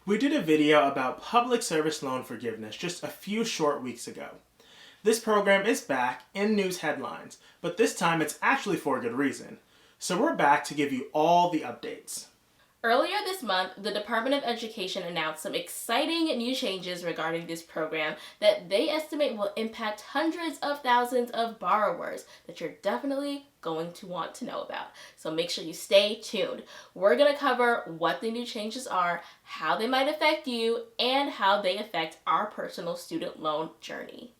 We did a video about public service loan forgiveness just a few short weeks ago. This program is back in news headlines, but this time it's actually for a good reason. So we're back to give you all the updates. Earlier this month, the Department of Education announced some exciting new changes regarding this program that they estimate will impact hundreds of thousands of borrowers that you're definitely going to want to know about. So make sure you stay tuned. We're going to cover what the new changes are, how they might affect you, and how they affect our personal student loan journey.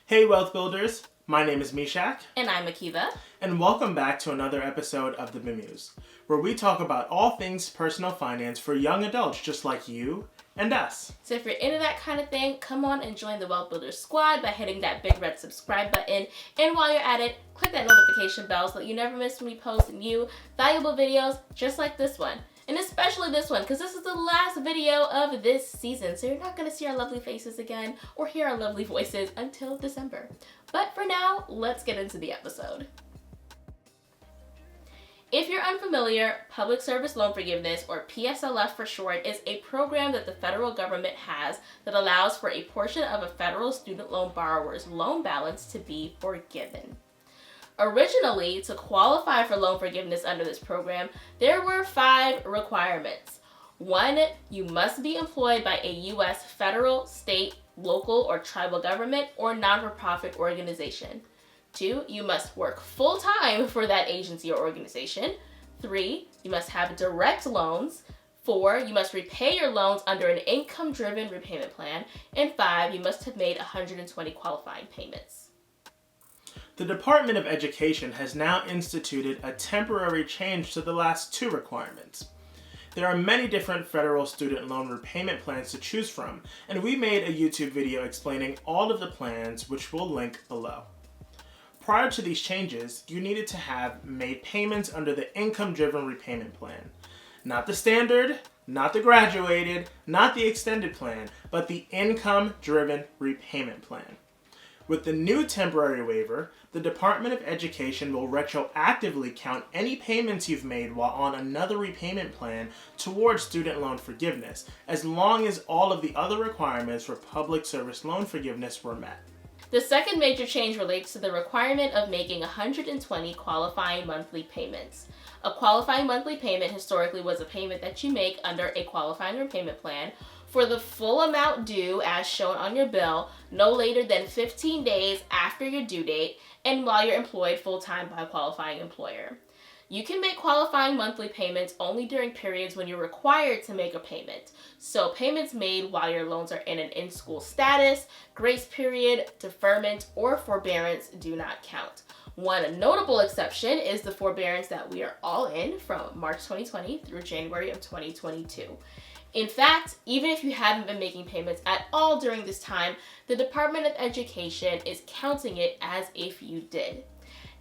Hey Wealth Builders! My name is Mishak. And I'm Akiva. And welcome back to another episode of The Mimuse, where we talk about all things personal finance for young adults just like you and us. So if you're into that kind of thing, come on and join the Wealth Builders squad by hitting that big red subscribe button. And while you're at it, click that notification bell so that you never miss when we post new valuable videos just like this one. And especially this one, because this is the last video of this season, so you're not going to see our lovely faces again or hear our lovely voices until December. But for now, let's get into the episode. If you're unfamiliar, Public Service Loan Forgiveness, or PSLF for short, is a program that the federal government has that allows for a portion of a federal student loan borrower's loan balance to be forgiven. Originally, to qualify for loan forgiveness under this program, there were 5 requirements. 1, you must be employed by a U.S. federal, state, local, or tribal government or non-for-profit organization. 2, you must work full-time for that agency or organization. 3, you must have direct loans. 4, you must repay your loans under an income-driven repayment plan. And 5, you must have made 120 qualifying payments. The Department of Education has now instituted a temporary change to the last 2 requirements. There are many different federal student loan repayment plans to choose from, and we made a YouTube video explaining all of the plans, which we'll link below. Prior to these changes, you needed to have made payments under the income-driven repayment plan. Not the standard, not the graduated, not the extended plan, but the income-driven repayment plan. With the new temporary waiver, the Department of Education will retroactively count any payments you've made while on another repayment plan towards student loan forgiveness, as long as all of the other requirements for public service loan forgiveness were met. The second major change relates to the requirement of making 120 qualifying monthly payments. A qualifying monthly payment historically was a payment that you make under a qualifying repayment plan for the full amount due as shown on your bill no later than 15 days after your due date and while you're employed full-time by a qualifying employer. You can make qualifying monthly payments only during periods when you're required to make a payment. So payments made while your loans are in an in-school status, grace period, deferment, or forbearance do not count. One notable exception is the forbearance that we are all in from March 2020 through January of 2022. In fact, even if you haven't been making payments at all during this time, the Department of Education is counting it as if you did.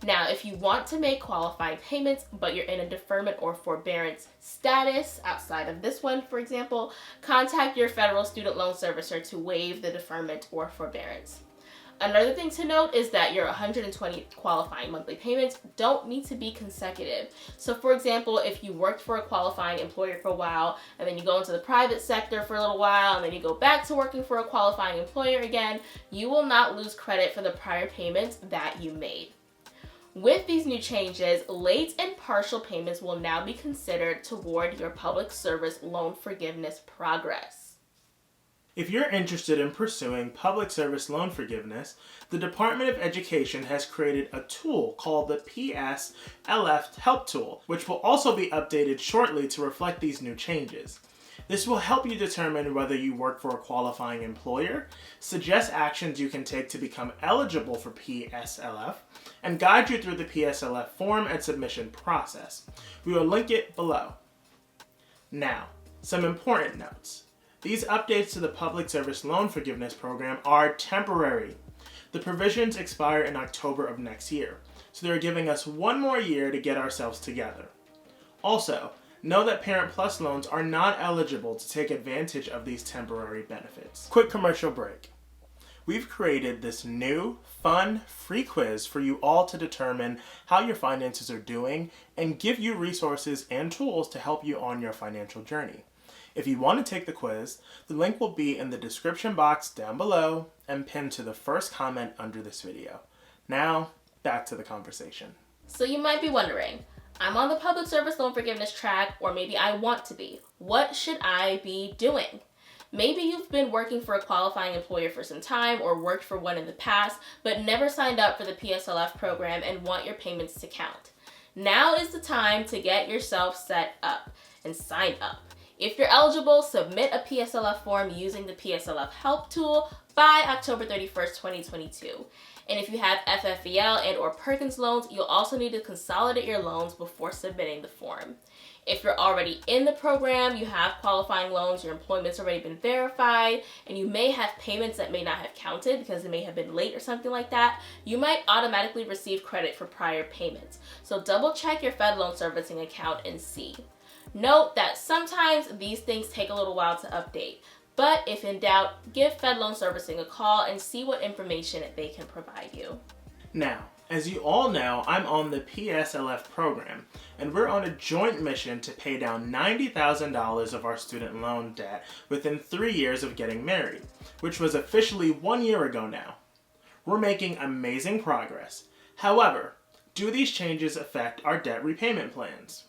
Now, if you want to make qualifying payments, but you're in a deferment or forbearance status outside of this one, for example, contact your federal student loan servicer to waive the deferment or forbearance. Another thing to note is that your 120 qualifying monthly payments don't need to be consecutive. So for example, if you worked for a qualifying employer for a while, and then you go into the private sector for a little while, and then you go back to working for a qualifying employer again, you will not lose credit for the prior payments that you made. With these new changes, late and partial payments will now be considered toward your public service loan forgiveness progress. If you're interested in pursuing public service loan forgiveness, the Department of Education has created a tool called the PSLF Help Tool, which will also be updated shortly to reflect these new changes. This will help you determine whether you work for a qualifying employer, suggest actions you can take to become eligible for PSLF, and guide you through the PSLF form and submission process. We will link it below. Now, some important notes. These updates to the Public Service Loan Forgiveness Program are temporary. The provisions expire in October of next year, so they're giving us 1 more year to get ourselves together. Also, know that Parent Plus loans are not eligible to take advantage of these temporary benefits. Quick commercial break. we've created this new, fun, free quiz for you all to determine how your finances are doing and give you resources and tools to help you on your financial journey. If you want to take the quiz, the link will be in the description box down below and pinned to the first comment under this video. Now, back to the conversation. So you might be wondering, I'm on the public service loan forgiveness track, or maybe I want to be. What should I be doing? Maybe you've been working for a qualifying employer for some time or worked for one in the past, but never signed up for the PSLF program and want your payments to count. Now is the time to get yourself set up and signed up. If you're eligible, submit a PSLF form using the PSLF Help tool by October 31st, 2022. And if you have FFEL and or Perkins loans, you'll also need to consolidate your loans before submitting the form. If you're already in the program, you have qualifying loans, your employment's already been verified, and you may have payments that may not have counted because they may have been late or something like that, you might automatically receive credit for prior payments. So double check your Fed loan servicing account and see. Note that sometimes these things take a little while to update, but if in doubt, give Fed loan servicing a call and see what information they can provide you. Now, as you all know, I'm on the PSLF program, and we're on a joint mission to pay down $90,000 of our student loan debt within 3 years of getting married, which was officially 1 year ago now. We're making amazing progress. However, do these changes affect our debt repayment plans?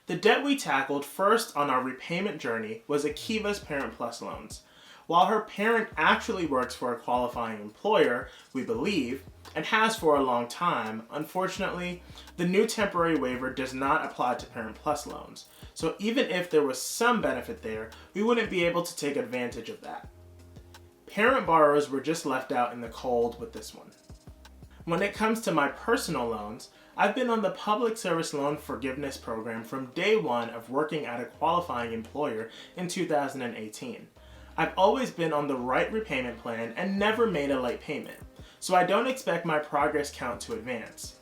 The debt we tackled first on our repayment journey was Akiva's Parent Plus loans. While her parent actually works for a qualifying employer, we believe, and has for a long time, unfortunately, the new temporary waiver does not apply to Parent Plus loans. So even if there was some benefit there, we wouldn't be able to take advantage of that. Parent borrowers were just left out in the cold with this one. When it comes to my personal loans, I've been on the Public Service Loan Forgiveness Program from day one of working at a qualifying employer in 2018. I've always been on the right repayment plan and never made a late payment, so I don't expect my progress count to advance.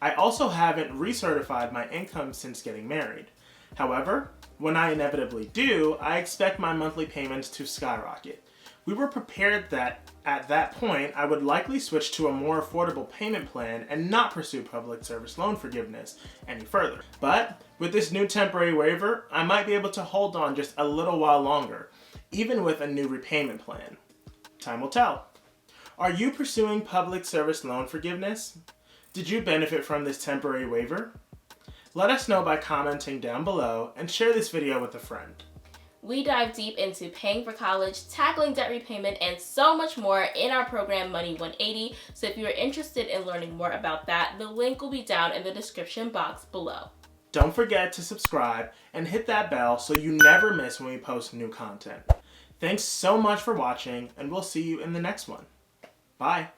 I also haven't recertified my income since getting married. However, when I inevitably do, I expect my monthly payments to skyrocket. We were prepared that at that point, I would likely switch to a more affordable payment plan and not pursue public service loan forgiveness any further. But with this new temporary waiver, I might be able to hold on just a little while longer, even with a new repayment plan. Time will tell. Are you pursuing public service loan forgiveness? Did you benefit from this temporary waiver? Let us know by commenting down below and share this video with a friend. We dive deep into paying for college, tackling debt repayment, and so much more in our program Money 180. So if you are interested in learning more about that, the link will be down in the description box below. Don't forget to subscribe and hit that bell so you never miss when we post new content. Thanks so much for watching, and we'll see you in the next one. Bye.